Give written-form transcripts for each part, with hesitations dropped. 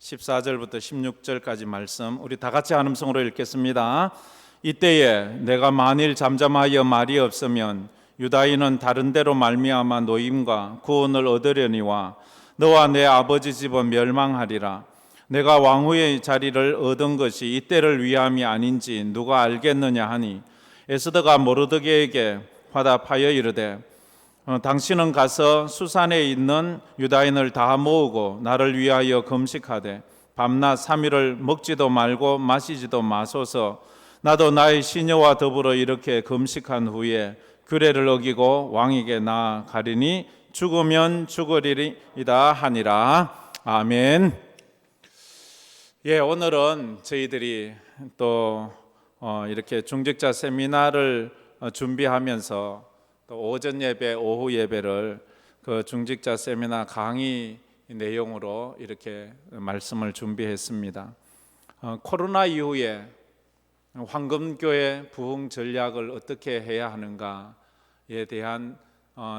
14절부터 16절까지 말씀 우리 다 같이 한 음성으로 읽겠습니다. 이때에 내가 만일 잠잠하여 말이 없으면 유다인은 다른 데로 말미암아 노임과 구원을 얻으려니와 너와 내 아버지 집은 멸망하리라. 내가 왕후의 자리를 얻은 것이 이때를 위함이 아닌지 누가 알겠느냐 하니 에스더가 모르드게에게 화답하여 이르되 당신은 가서 수산에 있는 유다인을 다 모으고 나를 위하여 금식하되 밤낮 3일을 먹지도 말고 마시지도 마소서. 나도 나의 시녀와 더불어 이렇게 금식한 후에 규례를 어기고 왕에게 나아가리니 죽으면 죽으리이다 하니라. 아멘. 오늘은 저희들이 또 이렇게 중직자 세미나를 준비하면서 또 오전 예배, 오후 예배를 그 중직자 세미나 강의 내용으로 이렇게 말씀을 준비했습니다. 코로나 이후에 황금교회 부흥 전략을 어떻게 해야 하는가에 대한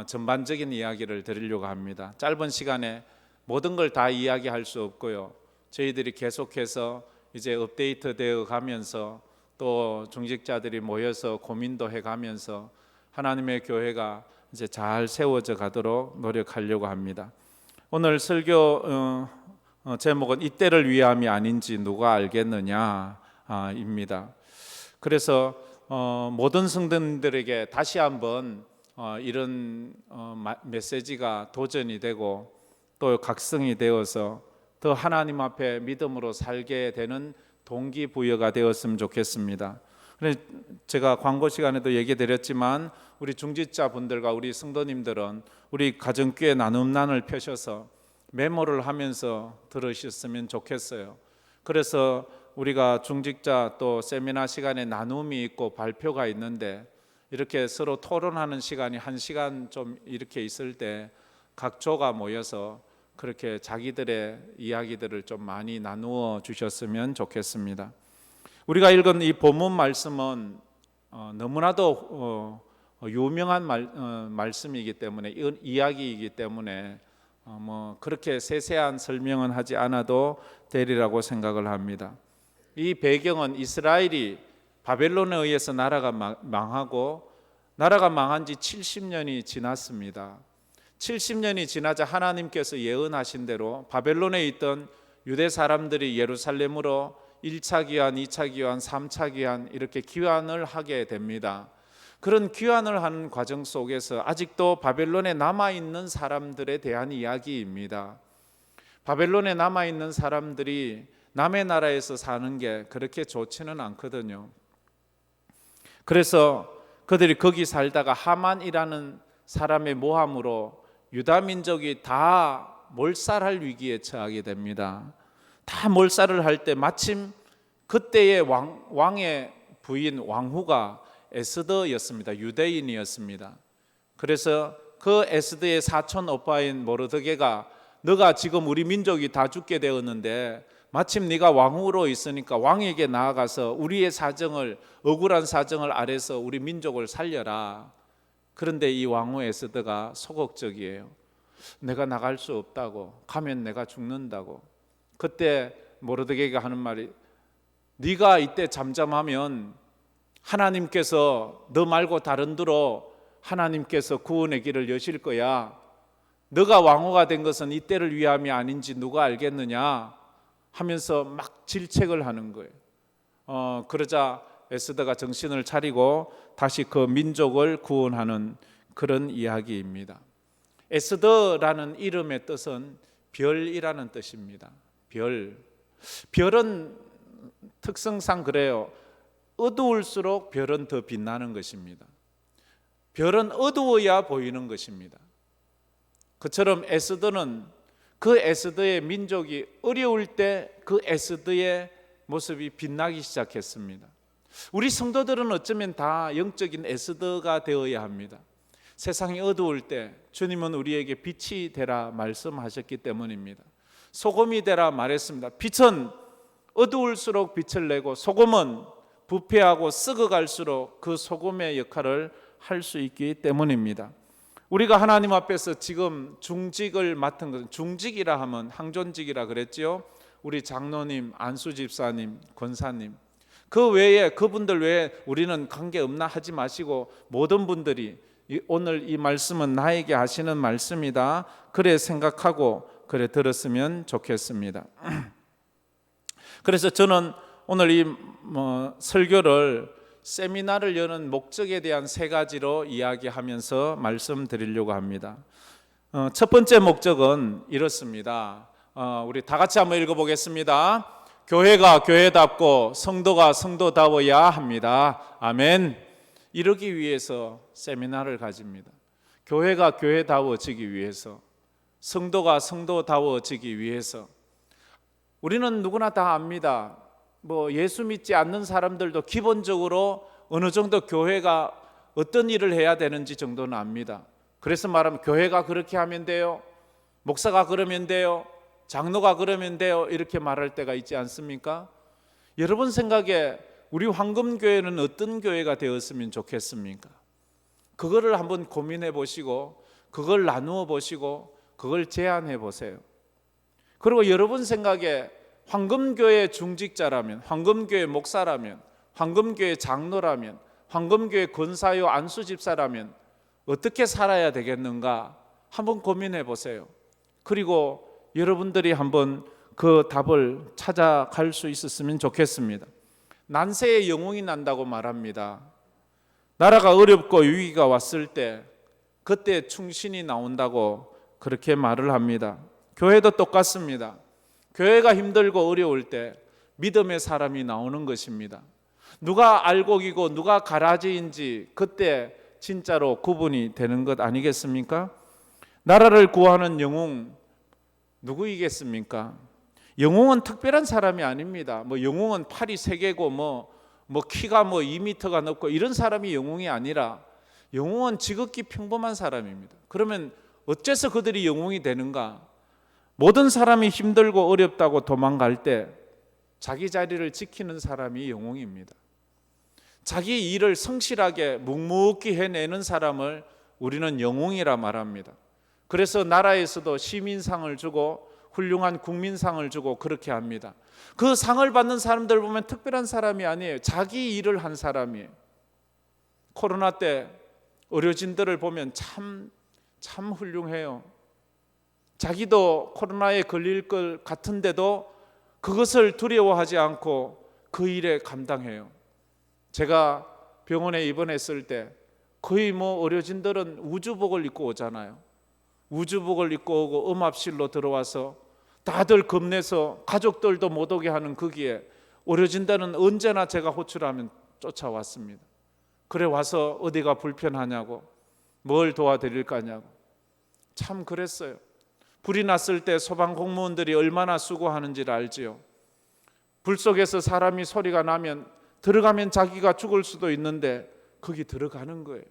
전반적인 이야기를 드리려고 합니다. 짧은 시간에 모든 걸 다 이야기할 수 없고요. 저희들이 계속해서 이제 업데이트 되어 가면서 또 중직자들이 모여서 고민도 해 가면서 하나님의 교회가 이제 잘 세워져 가도록 노력하려고 합니다. 오늘 설교 제목은 이때를 위함이 아닌지 누가 알겠느냐입니다. 그래서 모든 성도님들에게 다시 한번 이런 메시지가 도전이 되고 또 각성이 되어서 더 하나님 앞에 믿음으로 살게 되는 동기부여가 되었으면 좋겠습니다. 그래서 제가 광고 시간에도 얘기 드렸지만 우리 중직자 분들과 우리 성도님들은 우리 가정교회 나눔란을 펴셔서 메모를 하면서 들으셨으면 좋겠어요. 그래서 우리가 중직자 또 세미나 시간에 나눔이 있고 발표가 있는데 이렇게 서로 토론하는 시간이 1시간 좀 이렇게 있을 때 각 조가 모여서 그렇게 자기들의 이야기들을 좀 많이 나누어 주셨으면 좋겠습니다. 우리가 읽은 이 본문 말씀은 너무나도 유명한 말씀이기 때문에 이야기이기 때문에 그렇게 세세한 설명은 하지 않아도 되리라고 생각을 합니다. 이 배경은 이스라엘이 바벨론에 의해서 나라가 망하고 나라가 망한 지 70년이 지났습니다. 70년이 지나자 하나님께서 예언하신 대로 바벨론에 있던 유대 사람들이 예루살렘으로 1차 귀환, 2차 귀환, 3차 귀환 이렇게 귀환을 하게 됩니다. 그런 귀환을 하는 과정 속에서 아직도 바벨론에 남아있는 사람들에 대한 이야기입니다. 바벨론에 남아있는 사람들이 남의 나라에서 사는 게 그렇게 좋지는 않거든요. 그래서 그들이 거기 살다가 하만이라는 사람의 모함으로 유다 민족이 다 몰살할 위기에 처하게 됩니다. 다 몰살을 할 때 마침 그때의 왕의 부인 왕후가 에스더였습니다. 유대인이었습니다. 그래서 그 에스더의 사촌 오빠인 모르드게가 너가 지금 우리 민족이 다 죽게 되었는데 마침 네가 왕후로 있으니까 왕에게 나아가서 우리의 사정을 억울한 사정을 아래서 우리 민족을 살려라. 그런데 이 왕후 에스더가 소극적이에요. 내가 나갈 수 없다고, 가면 내가 죽는다고. 그때 모르드게가 하는 말이 네가 이때 잠잠하면 하나님께서 너 말고 다른 데로 하나님께서 구원의 길을 여실 거야. 너가 왕후가 된 것은 이때를 위함이 아닌지 누가 알겠느냐 하면서 막 질책을 하는 거예요. 그러자 에스더가 정신을 차리고 다시 그 민족을 구원하는 그런 이야기입니다. 에스더라는 이름의 뜻은 별이라는 뜻입니다. 별은 특성상 그래요. 어두울수록 별은 더 빛나는 것입니다. 별은 어두워야 보이는 것입니다. 그처럼 에스더는 그 에스더의 민족이 어려울 때 그 에스더의 모습이 빛나기 시작했습니다. 우리 성도들은 어쩌면 다 영적인 에스더가 되어야 합니다. 세상이 어두울 때 주님은 우리에게 빛이 되라 말씀하셨기 때문입니다. 소금이 되라 말했습니다. 빛은 어두울수록 빛을 내고 소금은 부패하고 썩어갈수록 그 소금의 역할을 할 수 있기 때문입니다. 우리가 하나님 앞에서 지금 중직을 맡은 것은 중직이라 하면 항존직이라 그랬지요. 우리 장로님, 안수 집사님, 권사님, 그 외에 그분들 외에 우리는 관계없나 하지 마시고 모든 분들이 오늘 이 말씀은 나에게 하시는 말씀이다 그래 생각하고 그래 들었으면 좋겠습니다. 그래서 저는 오늘 이 설교를 세미나를 여는 목적에 대한 세 가지로 이야기하면서 말씀드리려고 합니다. 첫 번째 목적은 이렇습니다. 우리 다 같이 한번 읽어보겠습니다. 교회가 교회답고 성도가 성도다워야 합니다. 아멘. 이러기 위해서 세미나를 가집니다. 교회가 교회다워지기 위해서, 성도가 성도다워지기 위해서. 우리는 누구나 다 압니다. 예수 믿지 않는 사람들도 기본적으로 어느 정도 교회가 어떤 일을 해야 되는지 정도는 압니다. 그래서 말하면 교회가 그렇게 하면 돼요, 목사가 그러면 돼요, 장로가 그러면 돼요, 이렇게 말할 때가 있지 않습니까? 여러분 생각에 우리 황금교회는 어떤 교회가 되었으면 좋겠습니까? 그거를 한번 고민해 보시고 그걸 나누어 보시고 그걸 제안해 보세요. 그리고 여러분 생각에 황금교회 중직자라면, 황금교회 목사라면, 황금교회 장로라면, 황금교회 권사요 안수집사라면 어떻게 살아야 되겠는가 한번 고민해 보세요. 그리고 여러분들이 한번 그 답을 찾아갈 수 있었으면 좋겠습니다. 난세에 영웅이 난다고 말합니다. 나라가 어렵고 위기가 왔을 때 그때 충신이 나온다고 그렇게 말을 합니다. 교회도 똑같습니다. 교회가 힘들고 어려울 때 믿음의 사람이 나오는 것입니다. 누가 알곡이고 누가 가라지인지 그때 진짜로 구분이 되는 것 아니겠습니까? 나라를 구하는 영웅 누구이겠습니까? 영웅은 특별한 사람이 아닙니다. 영웅은 팔이 3개고 키가 2m가 넘고 이런 사람이 영웅이 아니라 영웅은 지극히 평범한 사람입니다. 그러면 어째서 그들이 영웅이 되는가? 모든 사람이 힘들고 어렵다고 도망갈 때 자기 자리를 지키는 사람이 영웅입니다. 자기 일을 성실하게 묵묵히 해내는 사람을 우리는 영웅이라 말합니다. 그래서 나라에서도 시민상을 주고 훌륭한 국민상을 주고 그렇게 합니다. 그 상을 받는 사람들 보면 특별한 사람이 아니에요. 자기 일을 한 사람이에요. 코로나 때 의료진들을 보면 참 훌륭해요. 자기도 코로나에 걸릴 것 같은데도 그것을 두려워하지 않고 그 일에 감당해요. 제가 병원에 입원했을 때 거의 의료진들은 우주복을 입고 오잖아요. 우주복을 입고 오고 음압실로 들어와서 다들 겁내서 가족들도 못 오게 하는 거기에 의료진들은 언제나 제가 호출하면 쫓아왔습니다. 그래 와서 어디가 불편하냐고, 뭘 도와드릴까냐고. 참 그랬어요. 불이 났을 때 소방 공무원들이 얼마나 수고하는지를 알지요. 불 속에서 사람이 소리가 나면 들어가면 자기가 죽을 수도 있는데 거기 들어가는 거예요.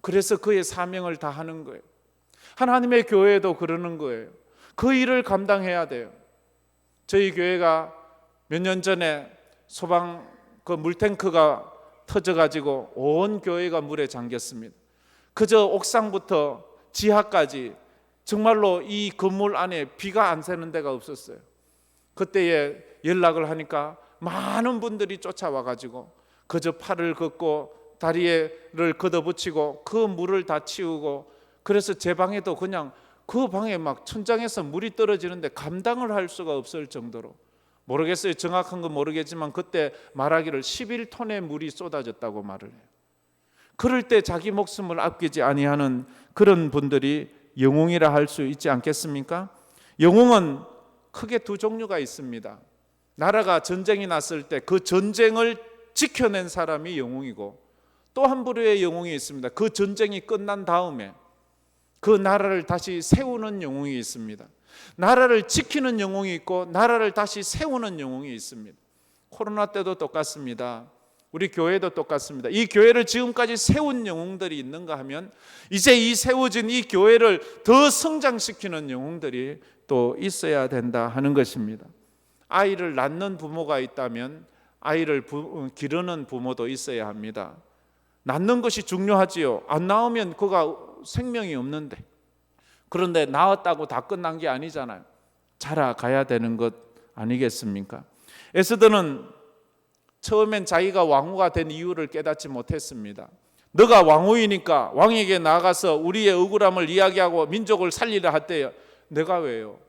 그래서 그의 사명을 다하는 거예요. 하나님의 교회도 그러는 거예요. 그 일을 감당해야 돼요. 저희 교회가 몇 년 전에 소방 물탱크가 터져가지고 온 교회가 물에 잠겼습니다. 그저 옥상부터 지하까지 정말로 이 건물 안에 비가 안 새는 데가 없었어요. 그때에 연락을 하니까 많은 분들이 쫓아와가지고 그저 팔을 걷고 다리를 걷어붙이고 그 물을 다 치우고, 그래서 제 방에도 그냥 그 방에 천장에서 물이 떨어지는데 감당을 할 수가 없을 정도로, 모르겠어요, 정확한 건 모르겠지만 그때 말하기를 11톤의 물이 쏟아졌다고 말을 해요. 그럴 때 자기 목숨을 아끼지 아니하는 그런 분들이 영웅이라 할 수 있지 않겠습니까? 영웅은 크게 두 종류가 있습니다. 나라가 전쟁이 났을 때 그 전쟁을 지켜낸 사람이 영웅이고, 또 한 부류의 영웅이 있습니다. 그 전쟁이 끝난 다음에 그 나라를 다시 세우는 영웅이 있습니다. 나라를 지키는 영웅이 있고 나라를 다시 세우는 영웅이 있습니다. 코로나 때도 똑같습니다. 우리 교회도 똑같습니다. 이 교회를 지금까지 세운 영웅들이 있는가 하면 이제 이 세워진 이 교회를 더 성장시키는 영웅들이 또 있어야 된다 하는 것입니다. 아이를 낳는 부모가 있다면 아이를 기르는 부모도 있어야 합니다. 낳는 것이 중요하지요. 안 낳으면 그가 생명이 없는데, 그런데 낳았다고 다 끝난 게 아니잖아요. 자라가야 되는 것 아니겠습니까? 에스더는 처음엔 자기가 왕후가 된 이유를 깨닫지 못했습니다. 너가 왕후이니까 왕에게 나가서 우리의 억울함을 이야기하고 민족을 살리라 했대요. 내가 왜요?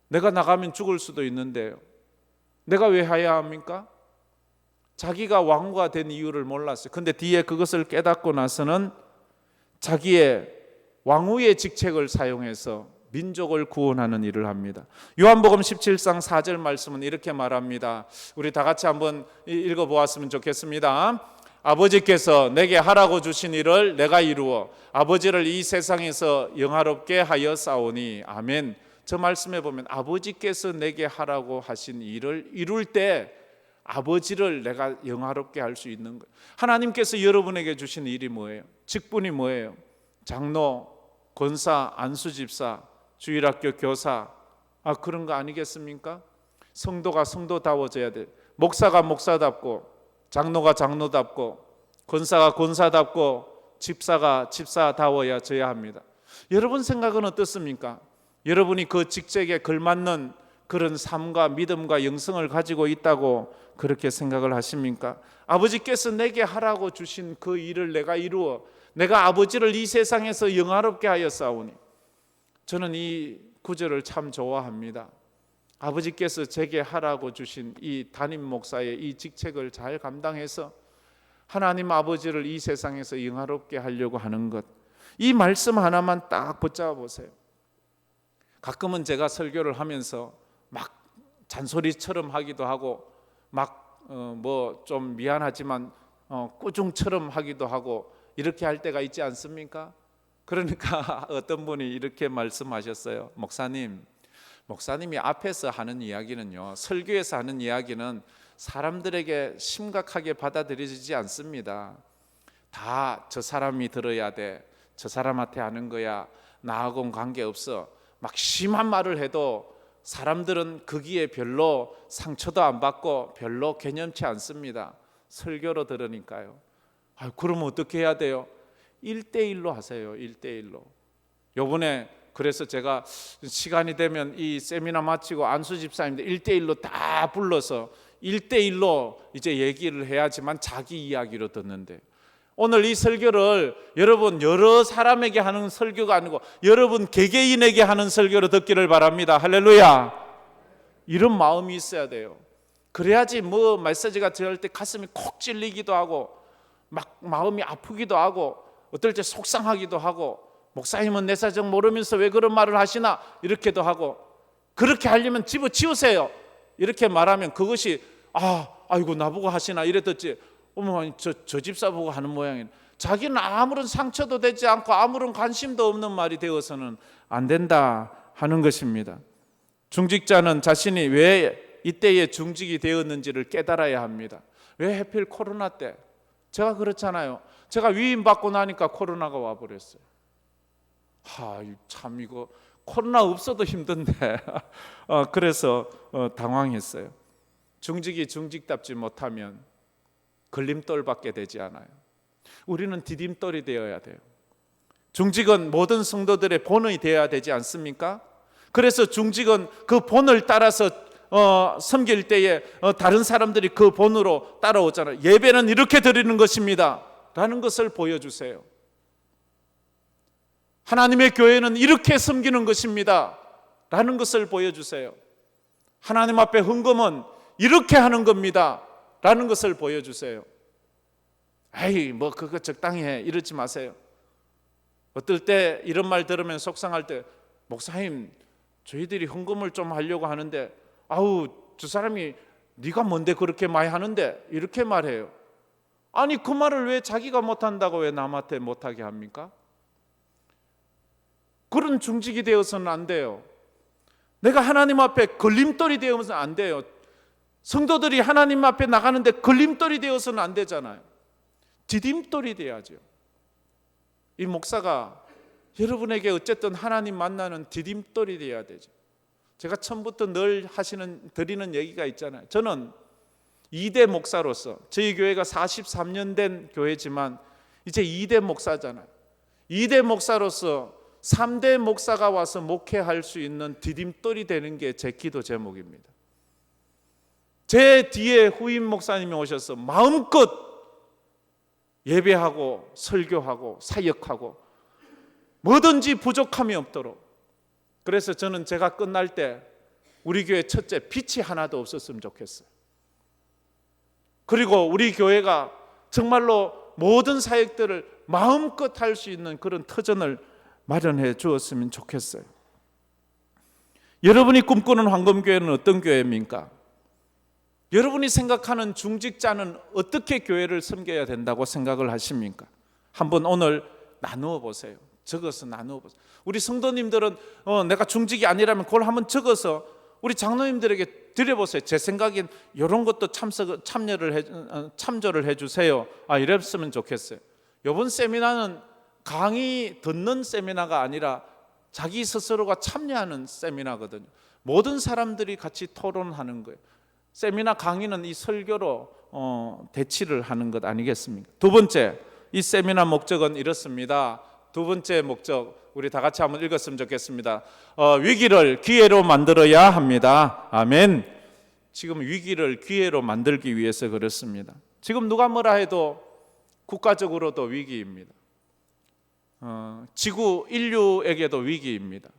내가 나가면 죽을 수도 있는데요. 내가 왜 해야 합니까? 자기가 왕후가 된 이유를 몰랐어요. 근데 뒤에 그것을 깨닫고 나서는 자기의 왕후의 직책을 사용해서 민족을 구원하는 일을 합니다. 요한복음 17장 4절 말씀은 이렇게 말합니다. 우리 다 같이 한번 읽어보았으면 좋겠습니다. 아버지께서 내게 하라고 주신 일을 내가 이루어 아버지를 이 세상에서 영화롭게 하여 싸우니. 아멘. 저 말씀에 보면 아버지께서 내게 하라고 하신 일을 이룰 때 아버지를 내가 영화롭게 할 수 있는 거예요. 하나님께서 여러분에게 주신 일이 뭐예요? 직분이 뭐예요? 장로, 권사, 안수집사, 주일학교 교사, 그런 거 아니겠습니까? 성도가 성도다워져야 돼. 목사가 목사답고, 장로가 장로답고, 권사가 권사답고, 집사가 집사다워져야 합니다. 여러분 생각은 어떻습니까? 여러분이 그 직책에 걸맞는 그런 삶과 믿음과 영성을 가지고 있다고 그렇게 생각을 하십니까? 아버지께서 내게 하라고 주신 그 일을 내가 이루어 내가 아버지를 이 세상에서 영화롭게 하여 싸우니. 저는 이 구절을 참 좋아합니다. 아버지께서 제게 하라고 주신 이 담임 목사의 이 직책을 잘 감당해서 하나님 아버지를 이 세상에서 영화롭게 하려고 하는 것, 이 말씀 하나만 딱 붙잡아 보세요. 가끔은 제가 설교를 하면서 막 잔소리처럼 하기도 하고 막 뭐 좀 미안하지만 꾸중처럼 하기도 하고 이렇게 할 때가 있지 않습니까? 그러니까 어떤 분이 이렇게 말씀하셨어요. 목사님이 앞에서 하는 이야기는요, 설교에서 하는 이야기는 사람들에게 심각하게 받아들여지지 않습니다. 다 저 사람이 들어야 돼, 저 사람한테 하는 거야, 나하고는 관계없어, 막 심한 말을 해도 사람들은 거기에 별로 상처도 안 받고 별로 개념치 않습니다. 설교로 들으니까요. 그러면 어떻게 해야 돼요? 1대1로 하세요. 1대1로. 요번에 그래서 제가 시간이 되면 이 세미나 마치고 안수 집사님들 1대1로 다 불러서 1대1로 이제 얘기를 해야지만 자기 이야기로 듣는데, 오늘 이 설교를 여러분 여러 사람에게 하는 설교가 아니고 여러분 개개인에게 하는 설교로 듣기를 바랍니다. 할렐루야. 이런 마음이 있어야 돼요. 그래야지 뭐 메시지가 들을 때 가슴이 콕 찔리기도 하고 막 마음이 아프기도 하고 어떨 때 속상하기도 하고, 목사님은 내 사정 모르면서 왜 그런 말을 하시나 이렇게도 하고, 그렇게 하려면 집어치우세요. 이렇게 말하면 그것이 아이고 나보고 하시나 이랬듯이, 어머 저 집사 보고 하는 모양이네. 자기는 아무런 상처도 되지 않고 아무런 관심도 없는 말이 되어서는 안 된다 하는 것입니다. 중직자는 자신이 왜 이때에 중직이 되었는지를 깨달아야 합니다. 왜 하필 코로나 때? 제가 그렇잖아요. 제가 위임받고 나니까 코로나가 와버렸어요. 참 이거 코로나 없어도 힘든데 그래서 당황했어요. 중직이 중직답지 못하면 걸림돌 받게 되지 않아요. 우리는 디딤돌이 되어야 돼요. 중직은 모든 성도들의 본이 되어야 되지 않습니까? 그래서 중직은 그 본을 따라서 섬길 때에 다른 사람들이 그 본으로 따라오잖아요. 예배는 이렇게 드리는 것입니다 라는 것을 보여주세요. 하나님의 교회는 이렇게 섬기는 것입니다 라는 것을 보여주세요. 하나님 앞에 헌금은 이렇게 하는 겁니다 라는 것을 보여주세요. 뭐 그거 적당히 해 이러지 마세요. 어떨 때 이런 말 들으면 속상할 때, 목사님 저희들이 헌금을 좀 하려고 하는데 저 사람이 네가 뭔데 그렇게 많이 하는데 이렇게 말해요. 아니 그 말을 왜 자기가 못한다고 왜 남한테 못하게 합니까? 그런 중직이 되어서는 안 돼요. 내가 하나님 앞에 걸림돌이 되어서는 안 돼요. 성도들이 하나님 앞에 나가는데 걸림돌이 되어서는 안 되잖아요. 디딤돌이 돼야죠. 이 목사가 여러분에게 어쨌든 하나님 만나는 디딤돌이 돼야 되죠. 제가 처음부터 늘 드리는 얘기가 있잖아요. 저는 2대 목사로서, 저희 교회가 43년 된 교회지만 이제 2대 목사잖아요. 2대 목사로서 3대 목사가 와서 목회할 수 있는 디딤돌이 되는 게 제 기도 제목입니다. 제 뒤에 후임 목사님이 오셔서 마음껏 예배하고 설교하고 사역하고 뭐든지 부족함이 없도록. 그래서 저는 제가 끝날 때 우리 교회 첫째, 빛이 하나도 없었으면 좋겠어요. 그리고 우리 교회가 정말로 모든 사역들을 마음껏 할 수 있는 그런 터전을 마련해 주었으면 좋겠어요. 여러분이 꿈꾸는 황금교회는 어떤 교회입니까? 여러분이 생각하는 중직자는 어떻게 교회를 섬겨야 된다고 생각을 하십니까? 한번 오늘 나누어 보세요. 적어서 나누어 보세요. 우리 성도님들은 내가 중직이 아니라면 그걸 한번 적어서 우리 장로님들에게 드려보세요. 제 생각엔 이런 것도 참조를 해주세요. 이랬으면 좋겠어요. 이번 세미나는 강의 듣는 세미나가 아니라 자기 스스로가 참여하는 세미나거든요. 모든 사람들이 같이 토론하는 거예요. 세미나 강의는 이 설교로 대치를 하는 것 아니겠습니까? 두 번째, 이 세미나 목적은 이렇습니다. 두 번째 목적, 우리 다 같이 한번 읽었으면 좋겠습니다. 위기를 기회로 만들어야 합니다. 아멘. 지금 위기를 기회로 만들기 위해서 그렇습니다. 지금 누가 뭐라 해도 국가적으로도 위기입니다. 지구 인류에게도 위기입니다.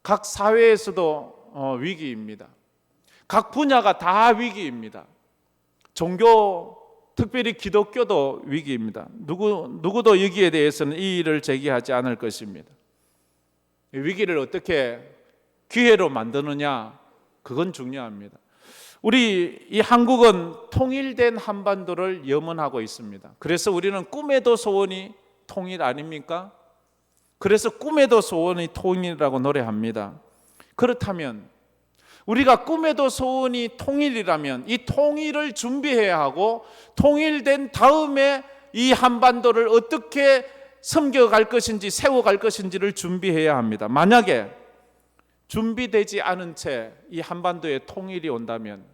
각 사회에서도 위기입니다. 각 분야가 다 위기입니다. 종교, 특별히 기독교도 위기입니다. 누구도 여기에 대해서는 이의를 제기하지 않을 것입니다. 위기를 어떻게 기회로 만드느냐, 그건 중요합니다. 우리 이 한국은 통일된 한반도를 염원하고 있습니다. 그래서 우리는 꿈에도 소원이 통일 아닙니까? 그래서 꿈에도 소원이 통일이라고 노래합니다. 그렇다면 우리가 꿈에도 소원이 통일이라면 이 통일을 준비해야 하고, 통일된 다음에 이 한반도를 어떻게 섬겨갈 것인지, 세워갈 것인지를 준비해야 합니다. 만약에 준비되지 않은 채 이 한반도에 통일이 온다면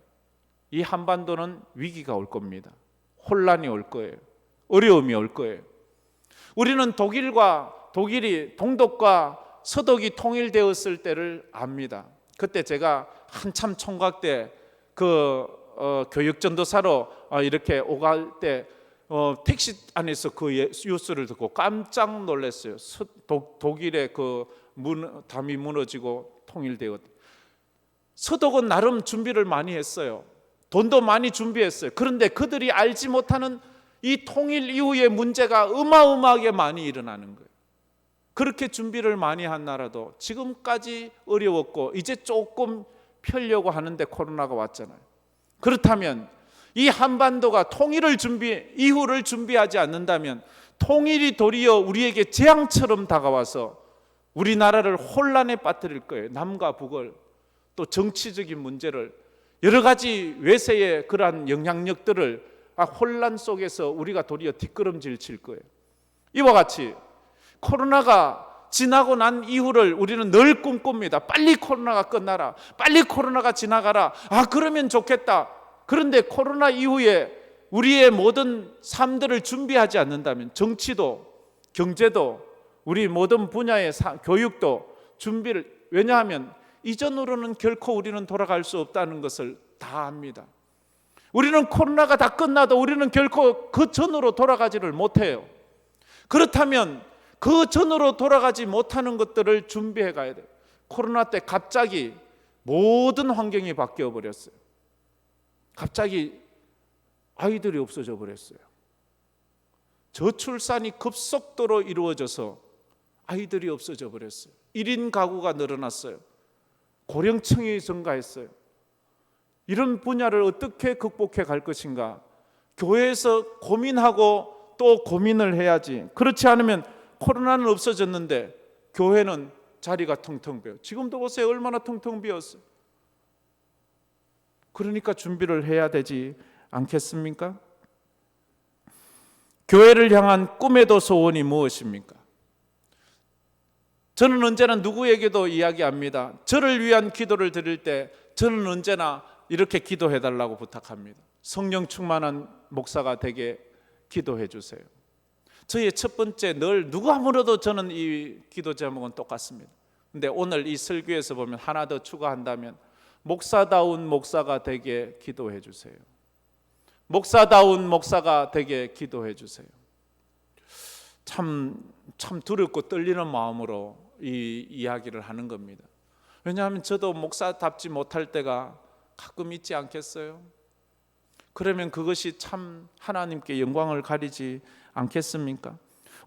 이 한반도는 위기가 올 겁니다. 혼란이 올 거예요. 어려움이 올 거예요. 우리는 독일이 동독과 서독이 통일되었을 때를 압니다. 그때 제가 한참 총각 때 교육전도사로 이렇게 오갈 때 택시 안에서 그 뉴스를 듣고 깜짝 놀랐어요. 독일의 담이 무너지고 통일되었다. 서독은 나름 준비를 많이 했어요. 돈도 많이 준비했어요. 그런데 그들이 알지 못하는 이 통일 이후의 문제가 어마어마하게 많이 일어나는 거예요. 그렇게 준비를 많이 한 나라도 지금까지 어려웠고 이제 조금 펴려고 하는데 코로나가 왔잖아요. 그렇다면 이 한반도가 이후를 준비하지 않는다면 통일이 도리어 우리에게 재앙처럼 다가와서 우리나라를 혼란에 빠뜨릴 거예요. 남과 북을, 또 정치적인 문제를, 여러 가지 외세의 그러한 영향력들을 혼란 속에서 우리가 도리어 뒷걸음질 칠 거예요. 이와 같이 코로나가 지나고 난 이후를 우리는 늘 꿈꿉니다. 빨리 코로나가 끝나라, 빨리 코로나가 지나가라. 그러면 좋겠다. 그런데 코로나 이후에 우리의 모든 삶들을 준비하지 않는다면 정치도, 경제도, 우리 모든 분야의 교육도 준비를, 왜냐하면 이전으로는 결코 우리는 돌아갈 수 없다는 것을 다 압니다. 우리는 코로나가 다 끝나도 우리는 결코 그 전으로 돌아가지를 못해요. 그렇다면 그 전으로 돌아가지 못하는 것들을 준비해 가야 돼요. 코로나 때 갑자기 모든 환경이 바뀌어 버렸어요. 갑자기 아이들이 없어져 버렸어요. 저출산이 급속도로 이루어져서 아이들이 없어져 버렸어요. 1인 가구가 늘어났어요. 고령층이 증가했어요. 이런 분야를 어떻게 극복해 갈 것인가? 교회에서 고민하고 또 고민을 해야지. 그렇지 않으면 코로나는 없어졌는데 교회는 자리가 텅텅 비어요. 지금도 보세요. 얼마나 텅텅 비었어요. 그러니까 준비를 해야 되지 않겠습니까? 교회를 향한 꿈에도 소원이 무엇입니까? 저는 언제나 누구에게도 이야기합니다. 저를 위한 기도를 드릴 때 저는 언제나 이렇게 기도해 달라고 부탁합니다. 성령 충만한 목사가 되게 기도해 주세요. 저의 첫 번째, 늘 누가 물어도 저는 이 기도 제목은 똑같습니다. 근데 오늘 이 설교에서 보면 하나 더 추가한다면, 목사다운 목사가 되게 기도해 주세요. 목사다운 목사가 되게 기도해 주세요. 참 두렵고 떨리는 마음으로 이 이야기를 하는 겁니다. 왜냐하면 저도 목사답지 못할 때가 가끔 있지 않겠어요? 그러면 그것이 참 하나님께 영광을 가리지 않겠습니까?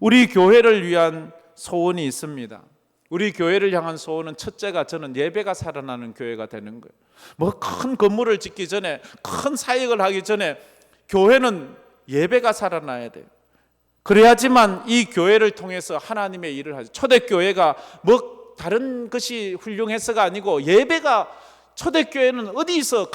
우리 교회를 위한 소원이 있습니다. 우리 교회를 향한 소원은 첫째가, 저는 예배가 살아나는 교회가 되는 거예요. 뭐 큰 건물을 짓기 전에, 큰 사역을 하기 전에 교회는 예배가 살아나야 돼요. 그래야지만 이 교회를 통해서 하나님의 일을 하죠. 초대교회가 뭐 다른 것이 훌륭해서가 아니고, 예배가, 초대교회는 어디서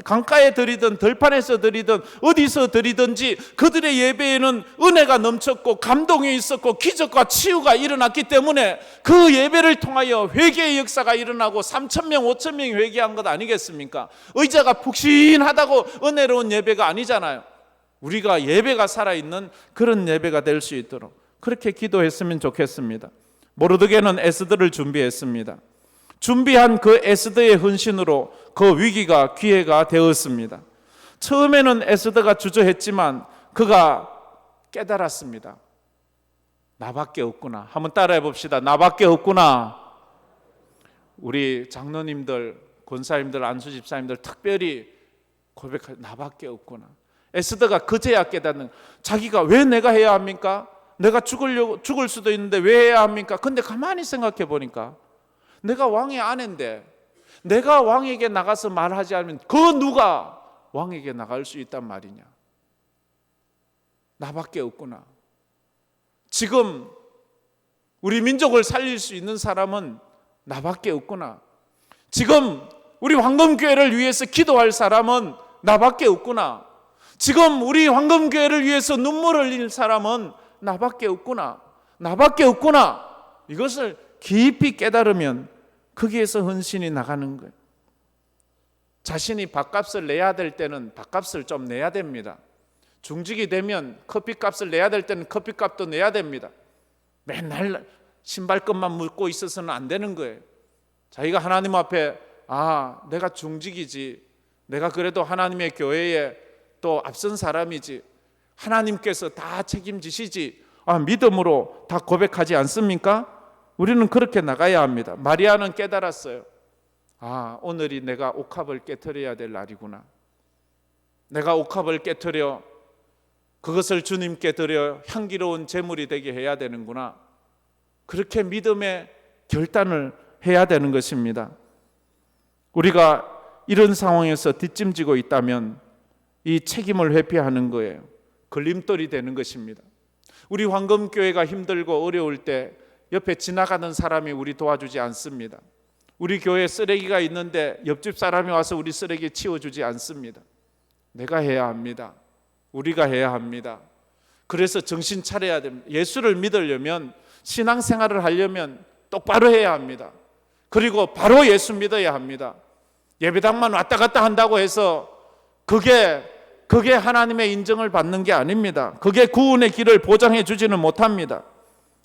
강가에 드리든 들판에서 드리든 어디서 드리든지 그들의 예배에는 은혜가 넘쳤고 감동이 있었고 기적과 치유가 일어났기 때문에 그 예배를 통하여 회개의 역사가 일어나고 3,000명 5,000명이 회개한 것 아니겠습니까? 의자가 푹신하다고 은혜로운 예배가 아니잖아요. 우리가 예배가 살아있는 그런 예배가 될 수 있도록 그렇게 기도했으면 좋겠습니다. 모르드게는 에스더를 준비했습니다. 준비한 그 에스더의 헌신으로 그 위기가 기회가 되었습니다. 처음에는 에스더가 주저했지만 그가 깨달았습니다. 나밖에 없구나. 한번 따라해 봅시다. 나밖에 없구나. 우리 장로님들, 권사님들, 안수집사님들 특별히 고백할, 나밖에 없구나. 에스더가 그제야 깨닫는, 자기가 왜 내가 해야 합니까? 내가 죽을 수도 있는데 왜 해야 합니까? 근데 가만히 생각해 보니까 내가 왕의 아내인데 내가 왕에게 나가서 말하지 않으면 그 누가 왕에게 나갈 수 있단 말이냐. 나밖에 없구나. 지금 우리 민족을 살릴 수 있는 사람은 나밖에 없구나. 지금 우리 황금교회를 위해서 기도할 사람은 나밖에 없구나. 지금 우리 황금교회를 위해서 눈물을 흘릴 사람은 나밖에 없구나. 나밖에 없구나. 이것을 깊이 깨달으면 거기에서 헌신이 나가는 거예요. 자신이 밥값을 내야 될 때는 밥값을 좀 내야 됩니다. 중직이 되면 커피값을 내야 될 때는 커피값도 내야 됩니다. 맨날 신발끈만 묶고 있어서는 안 되는 거예요. 자기가 하나님 앞에, 내가 중직이지, 내가 그래도 하나님의 교회에 또 앞선 사람이지, 하나님께서 다 책임지시지, 믿음으로 다 고백하지 않습니까? 우리는 그렇게 나가야 합니다. 마리아는 깨달았어요. 오늘이 내가 옥합을 깨트려야 될 날이구나. 내가 옥합을 깨트려 그것을 주님께 드려 향기로운 제물이 되게 해야 되는구나. 그렇게 믿음의 결단을 해야 되는 것입니다. 우리가 이런 상황에서 뒷짐지고 있다면 이 책임을 회피하는 거예요. 걸림돌이 되는 것입니다. 우리 황금교회가 힘들고 어려울 때 옆에 지나가는 사람이 우리 도와주지 않습니다. 우리 교회에 쓰레기가 있는데 옆집 사람이 와서 우리 쓰레기 치워주지 않습니다. 내가 해야 합니다. 우리가 해야 합니다. 그래서 정신 차려야 됩니다. 예수를 믿으려면, 신앙생활을 하려면 똑바로 해야 합니다. 그리고 바로 예수 믿어야 합니다. 예배당만 왔다 갔다 한다고 해서 그게 하나님의 인정을 받는 게 아닙니다. 그게 구원의 길을 보장해 주지는 못합니다.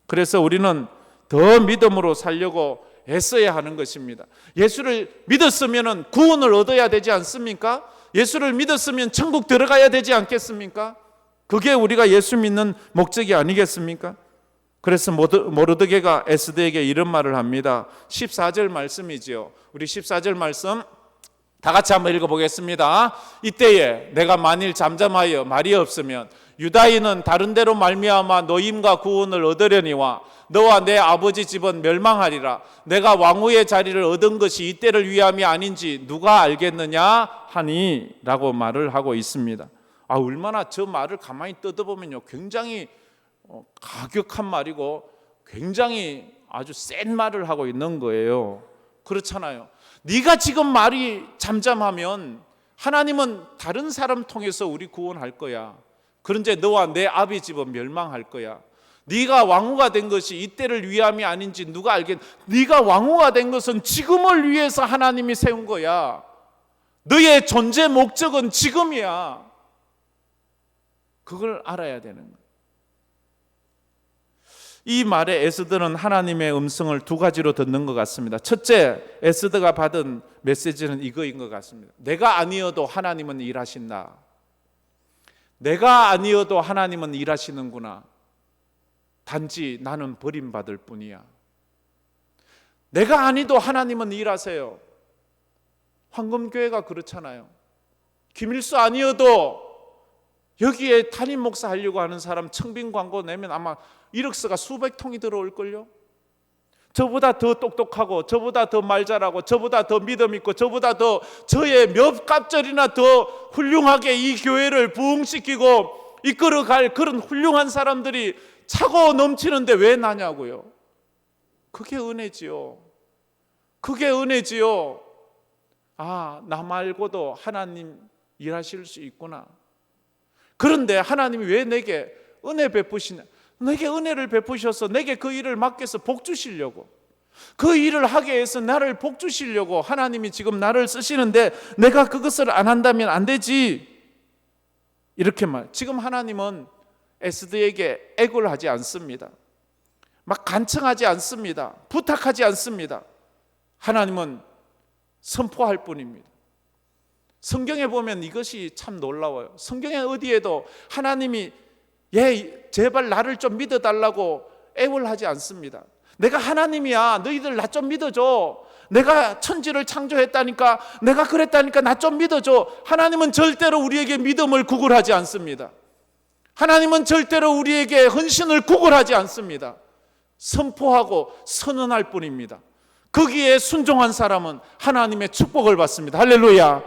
그래서 우리는 더 믿음으로 살려고 애써야 하는 것입니다. 예수를 믿었으면 구원을 얻어야 되지 않습니까? 예수를 믿었으면 천국 들어가야 되지 않겠습니까? 그게 우리가 예수 믿는 목적이 아니겠습니까? 그래서 모르드게가 에스더에게 이런 말을 합니다. 14절 말씀이지요. 우리 14절 말씀 다 같이 한번 읽어보겠습니다. 이때에 내가 만일 잠잠하여 말이 없으면 유다인은 다른 데로 말미암아 노임과 구원을 얻으려니와 너와 내 아버지 집은 멸망하리라. 내가 왕후의 자리를 얻은 것이 이때를 위함이 아닌지 누가 알겠느냐 하니 라고 말을 하고 있습니다. 얼마나 저 말을 가만히 뜯어보면요, 굉장히 가격한 말이고 굉장히 아주 센 말을 하고 있는 거예요. 그렇잖아요. 네가 지금 말이 잠잠하면 하나님은 다른 사람 통해서 우리 구원할 거야. 그런데 너와 내 아비 집은 멸망할 거야. 네가 왕후가 된 것이 이때를 위함이 아닌지 누가 알겠? 네가 왕후가 된 것은 지금을 위해서 하나님이 세운 거야. 너의 존재 목적은 지금이야. 그걸 알아야 되는 거야. 이 말에 에스더는 하나님의 음성을 두 가지로 듣는 것 같습니다. 첫째, 에스더가 받은 메시지는 이거인 것 같습니다. 내가 아니어도 하나님은 일하신다. 내가 아니어도 하나님은 일하시는구나. 단지 나는 버림받을 뿐이야. 내가 아니도 하나님은 일하세요. 황금교회가 그렇잖아요. 김일수 아니어도 여기에 담임 목사 하려고 하는 사람 청빙 광고 내면 아마 이력서가 수백 통이 들어올걸요. 저보다 더 똑똑하고, 저보다 더 말 잘하고, 저보다 더 믿음 있고, 저보다 더 저의 몇 갑절이나 더 훌륭하게 이 교회를 부흥시키고 이끌어갈 그런 훌륭한 사람들이 차고 넘치는데 왜 나냐고요. 그게 은혜지요. 그게 은혜지요. 아, 나 말고도 하나님 일하실 수 있구나. 그런데 하나님이 왜 내게 은혜 베푸시냐? 내게 은혜를 베푸셔서 내게 그 일을 맡겨서 복 주시려고, 그 일을 하게 해서 나를 복 주시려고 하나님이 지금 나를 쓰시는데 내가 그것을 안 한다면 안 되지. 이렇게 지금 하나님은 에스더에게 애고를 하지 않습니다. 막 간청하지 않습니다. 부탁하지 않습니다. 하나님은 선포할 뿐입니다. 성경에 보면 이것이 참 놀라워요. 성경에 어디에도 하나님이 제발 나를 좀 믿어달라고 애월하지 않습니다. 내가 하나님이야, 너희들 나 좀 믿어줘. 내가 천지를 창조했다니까, 내가 그랬다니까 나 좀 믿어줘. 하나님은 절대로 우리에게 믿음을 구걸하지 않습니다. 하나님은 절대로 우리에게 헌신을 구걸하지 않습니다. 선포하고 선언할 뿐입니다. 거기에 순종한 사람은 하나님의 축복을 받습니다. 할렐루야.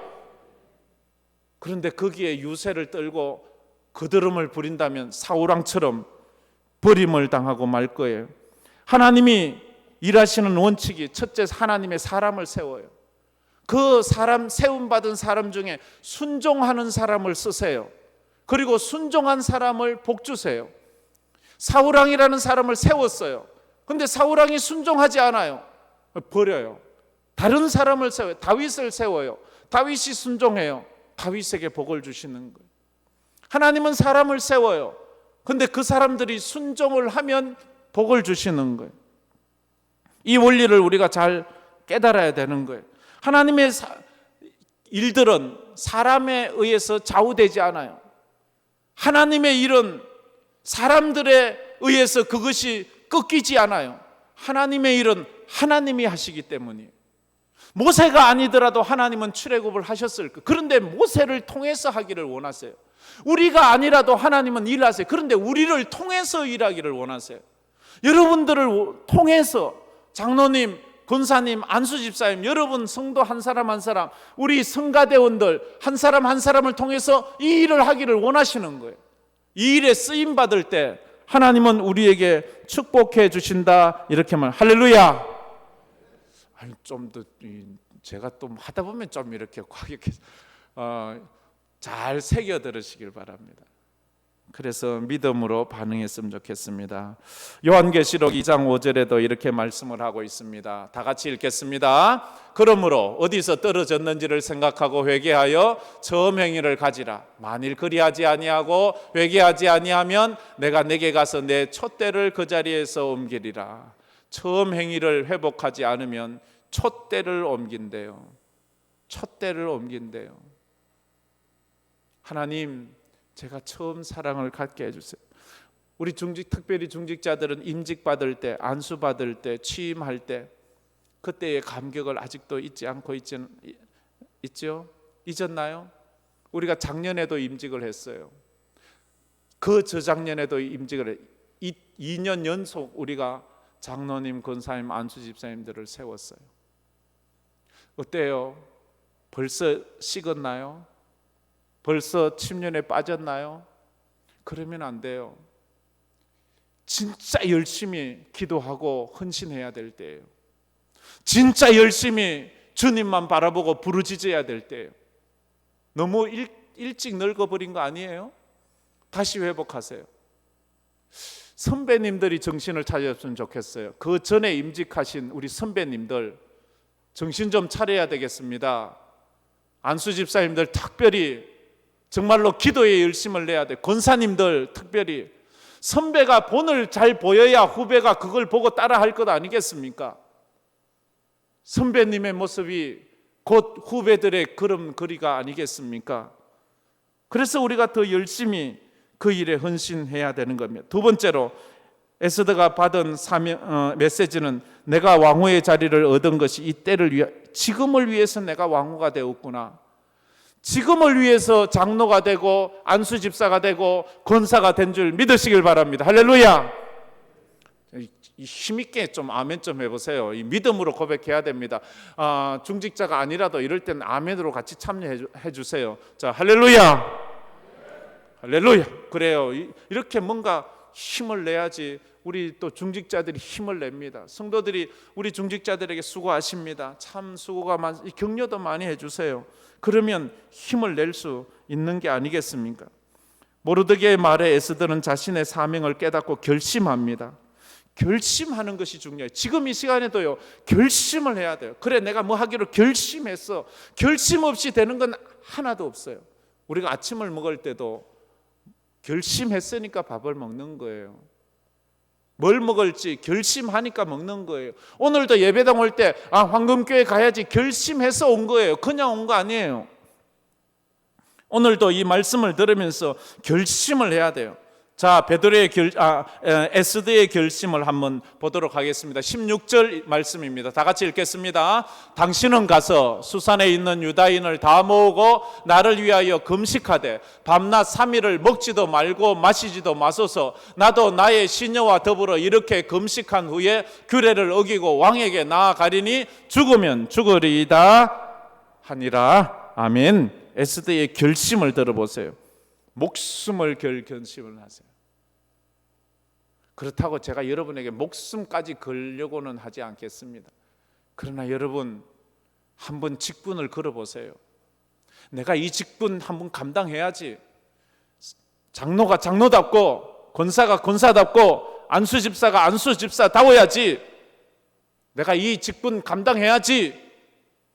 그런데 거기에 유세를 떨고 거드름을 부린다면 사울왕처럼 버림을 당하고 말 거예요. 하나님이 일하시는 원칙이 첫째, 하나님의 사람을 세워요. 그 사람, 세움받은 사람 중에 순종하는 사람을 쓰세요. 그리고 순종한 사람을 복주세요. 사울왕이라는 사람을 세웠어요. 그런데 사울왕이 순종하지 않아요. 버려요. 다른 사람을 세워요. 다윗을 세워요. 다윗이 순종해요. 다윗에게 복을 주시는 거예요. 하나님은 사람을 세워요. 그런데 그 사람들이 순종을 하면 복을 주시는 거예요. 이 원리를 우리가 잘 깨달아야 되는 거예요. 하나님의 일들은 사람에 의해서 좌우되지 않아요. 하나님의 일은 사람들에 의해서 그것이 꺾이지 않아요. 하나님의 일은 하나님이 하시기 때문이에요. 모세가 아니더라도 하나님은 출애굽을 하셨을 거예요. 그런데 모세를 통해서 하기를 원하세요. 우리가 아니라도 하나님은 일하세요. 그런데 우리를 통해서 일하기를 원하세요. 여러분들을 통해서 장로님, 권사님, 안수집사님, 여러분 성도 한 사람 한 사람, 우리 성가대원들 한 사람 한 사람을 통해서 이 일을 하기를 원하시는 거예요. 이 일에 쓰임 받을 때 하나님은 우리에게 축복해 주신다. 이렇게 말. 할렐루야. 좀 더 제가 또 하다 보면 좀 이렇게 과격해서 잘 새겨 들으시길 바랍니다. 그래서 믿음으로 반응했으면 좋겠습니다. 요한계시록 2장 5절에도 이렇게 말씀을 하고 있습니다. 다 같이 읽겠습니다. 그러므로 어디서 떨어졌는지를 생각하고 회개하여 처음 행위를 가지라. 만일 그리하지 아니하고 회개하지 아니하면 내가 내게 가서 내 촛대를 그 자리에서 옮기리라. 처음 행위를 회복하지 않으면 촛대를 옮긴대요. 촛대를 옮긴대요. 하나님, 제가 처음 사랑을 갖게 해주세요. 우리 특별히 중직자들은 임직 받을 때, 안수 받을 때, 취임할 때 그때의 감격을 아직도 잊지 않고 있죠? 잊었나요? 우리가 작년에도 임직을 했어요. 그 저작년에도 임직을 했어요. 2년 연속 우리가 장로님, 권사님, 안수 집사님들을 세웠어요. 어때요? 벌써 식었나요? 벌써 침륜에 빠졌나요? 그러면 안 돼요. 진짜 열심히 기도하고 헌신해야 될 때예요. 진짜 열심히 주님만 바라보고 부르짖어야 될 때예요. 너무 일찍 늙어버린 거 아니에요? 다시 회복하세요. 선배님들이 정신을 차렸으면 좋겠어요. 그 전에 임직하신 우리 선배님들 정신 좀 차려야 되겠습니다. 안수 집사님들 특별히 정말로 기도에 열심을 내야 돼. 권사님들 특별히 선배가 본을 잘 보여야 후배가 그걸 보고 따라할 것 아니겠습니까? 선배님의 모습이 곧 후배들의 걸음걸이가 아니겠습니까? 그래서 우리가 더 열심히 그 일에 헌신해야 되는 겁니다. 두 번째로 에스더가 받은 메시지는 내가 왕후의 자리를 얻은 것이 이 때를 위해, 지금을 위해서 내가 왕후가 되었구나. 지금을 위해서 장로가 되고 안수 집사가 되고 권사가 된 줄 믿으시길 바랍니다. 할렐루야. 힘있게 좀 아멘 좀 해보세요. 이 믿음으로 고백해야 됩니다. 중직자가 아니라도 이럴 때는 아멘으로 같이 참여해 주세요. 자, 할렐루야. 할렐루야. 그래요. 이렇게 뭔가 힘을 내야지. 우리 또 중직자들이 힘을 냅니다. 성도들이 우리 중직자들에게 수고하십니다. 참 수고가 격려도 많이 해주세요. 그러면 힘을 낼 수 있는 게 아니겠습니까? 모르드게의 말에 에스더는 자신의 사명을 깨닫고 결심합니다. 결심하는 것이 중요해요. 지금 이 시간에도요, 결심을 해야 돼요. 그래, 내가 뭐 하기로 결심했어. 결심 없이 되는 건 하나도 없어요. 우리가 아침을 먹을 때도 결심했으니까 밥을 먹는 거예요. 뭘 먹을지 결심하니까 먹는 거예요. 오늘도 예배당 올 때 황금교회 가야지 결심해서 온 거예요. 그냥 온 거 아니에요. 오늘도 이 말씀을 들으면서 결심을 해야 돼요. 자, 에스더의 결심을 한번 보도록 하겠습니다. 16절 말씀입니다. 다 같이 읽겠습니다. 당신은 가서 수산에 있는 유다인을 다 모으고 나를 위하여 금식하되 밤낮 3일을 먹지도 말고 마시지도 마소서. 나도 나의 시녀와 더불어 이렇게 금식한 후에 규례를 어기고 왕에게 나아가리니 죽으면 죽으리이다 하니라. 아멘. 에스더의 결심을 들어보세요. 목숨을 결심을 하세요. 그렇다고 제가 여러분에게 목숨까지 걸려고는 하지 않겠습니다. 그러나 여러분 한번 직분을 걸어보세요. 내가 이 직분 한번 감당해야지. 장로가 장로답고 권사가 권사답고 안수집사가 안수집사다워야지. 내가 이 직분 감당해야지.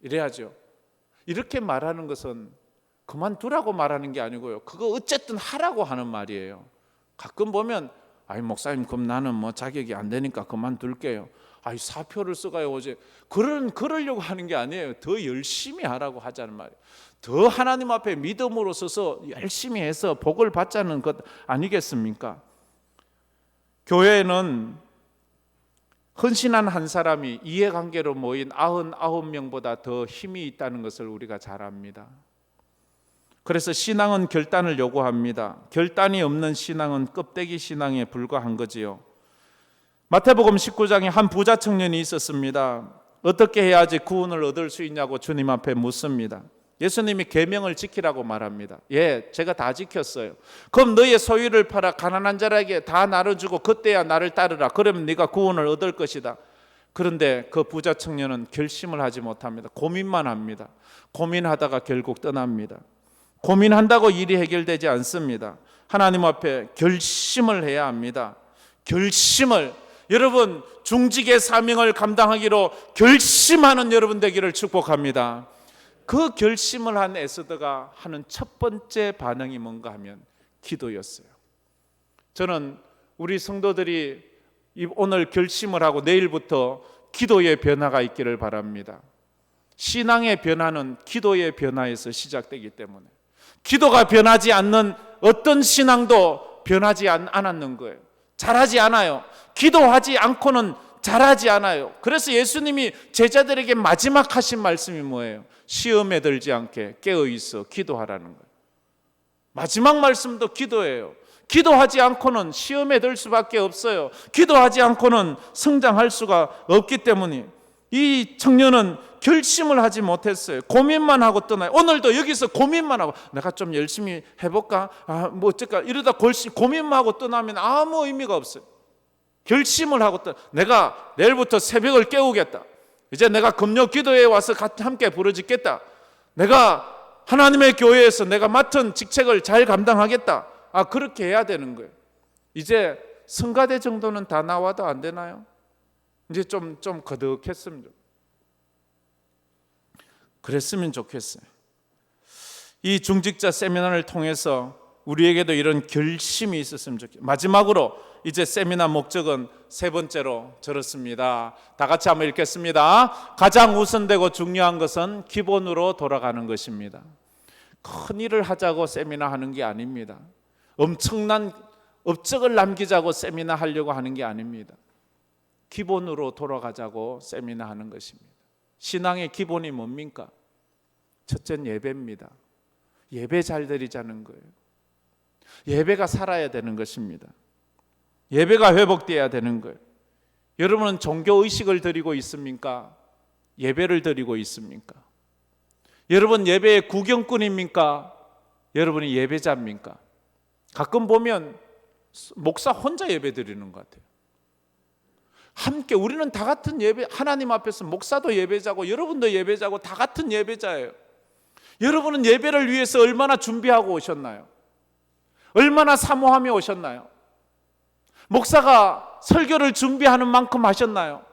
이래야죠. 이렇게 말하는 것은 그만두라고 말하는 게 아니고요. 그거 어쨌든 하라고 하는 말이에요. 가끔 보면 목사님 그럼 나는 뭐 자격이 안 되니까 그만둘게요. 사표를 써가요 어제. 그러려고 하는 게 아니에요. 더 열심히 하라고 하자는 말이에요. 더 하나님 앞에 믿음으로 서서 열심히 해서 복을 받자는 것 아니겠습니까? 교회에는 헌신한 한 사람이 이해관계로 모인 99명보다 더 힘이 있다는 것을 우리가 잘 압니다. 그래서 신앙은 결단을 요구합니다. 결단이 없는 신앙은 껍데기 신앙에 불과한 거지요. 마태복음 19장에 한 부자 청년이 있었습니다. 어떻게 해야지 구원을 얻을 수 있냐고 주님 앞에 묻습니다. 예수님이 계명을 지키라고 말합니다. 예, 제가 다 지켰어요. 그럼 너의 소유를 팔아 가난한 자에게 다 나눠주고 그때야 나를 따르라. 그러면 네가 구원을 얻을 것이다. 그런데 그 부자 청년은 결심을 하지 못합니다. 고민만 합니다. 고민하다가 결국 떠납니다. 고민한다고 일이 해결되지 않습니다. 하나님 앞에 결심을 해야 합니다. 결심을. 여러분 중직의 사명을 감당하기로 결심하는 여러분 되기를 축복합니다. 그 결심을 한 에스더가 하는 첫 번째 반응이 뭔가 하면 기도였어요. 저는 우리 성도들이 오늘 결심을 하고 내일부터 기도의 변화가 있기를 바랍니다. 신앙의 변화는 기도의 변화에서 시작되기 때문에 기도가 변하지 않는 어떤 신앙도 변하지 않았는 거예요. 잘하지 않아요. 기도하지 않고는 잘하지 않아요. 그래서 예수님이 제자들에게 마지막 하신 말씀이 뭐예요? 시험에 들지 않게 깨어있어 기도하라는 거예요. 마지막 말씀도 기도예요. 기도하지 않고는 시험에 들 수밖에 없어요. 기도하지 않고는 성장할 수가 없기 때문에 이 청년은 결심을 하지 못했어요. 고민만 하고 떠나요. 오늘도 여기서 고민만 하고 내가 좀 열심히 해볼까? 뭐 어쩔까? 이러다 고민만 하고 떠나면 아무 의미가 없어요. 결심을 하고 내가 내일부터 새벽을 깨우겠다. 이제 내가 금요 기도회에 와서 함께 부르짖겠다. 내가 하나님의 교회에서 내가 맡은 직책을 잘 감당하겠다. 그렇게 해야 되는 거예요. 이제 성가대 정도는 다 나와도 안 되나요? 이제 좀 거듭했으면 그랬으면 좋겠어요. 이 중직자 세미나를 통해서 우리에게도 이런 결심이 있었으면 좋겠어요. 마지막으로 이제 세미나 목적은 세 번째로 저렇습니다. 다 같이 한번 읽겠습니다. 가장 우선되고 중요한 것은 기본으로 돌아가는 것입니다. 큰 일을 하자고 세미나 하는 게 아닙니다. 엄청난 업적을 남기자고 세미나 하려고 하는 게 아닙니다. 기본으로 돌아가자고 세미나 하는 것입니다. 신앙의 기본이 뭡니까? 첫째는 예배입니다. 예배 잘 드리자는 거예요. 예배가 살아야 되는 것입니다. 예배가 회복되어야 되는 거예요. 여러분은 종교의식을 드리고 있습니까? 예배를 드리고 있습니까? 여러분 예배의 구경꾼입니까? 여러분이 예배자입니까? 가끔 보면 목사 혼자 예배 드리는 것 같아요. 함께 우리는 다 같은 예배, 하나님 앞에서 목사도 예배자고 여러분도 예배자고 다 같은 예배자예요. 여러분은 예배를 위해서 얼마나 준비하고 오셨나요? 얼마나 사모하며 오셨나요? 목사가 설교를 준비하는 만큼 하셨나요?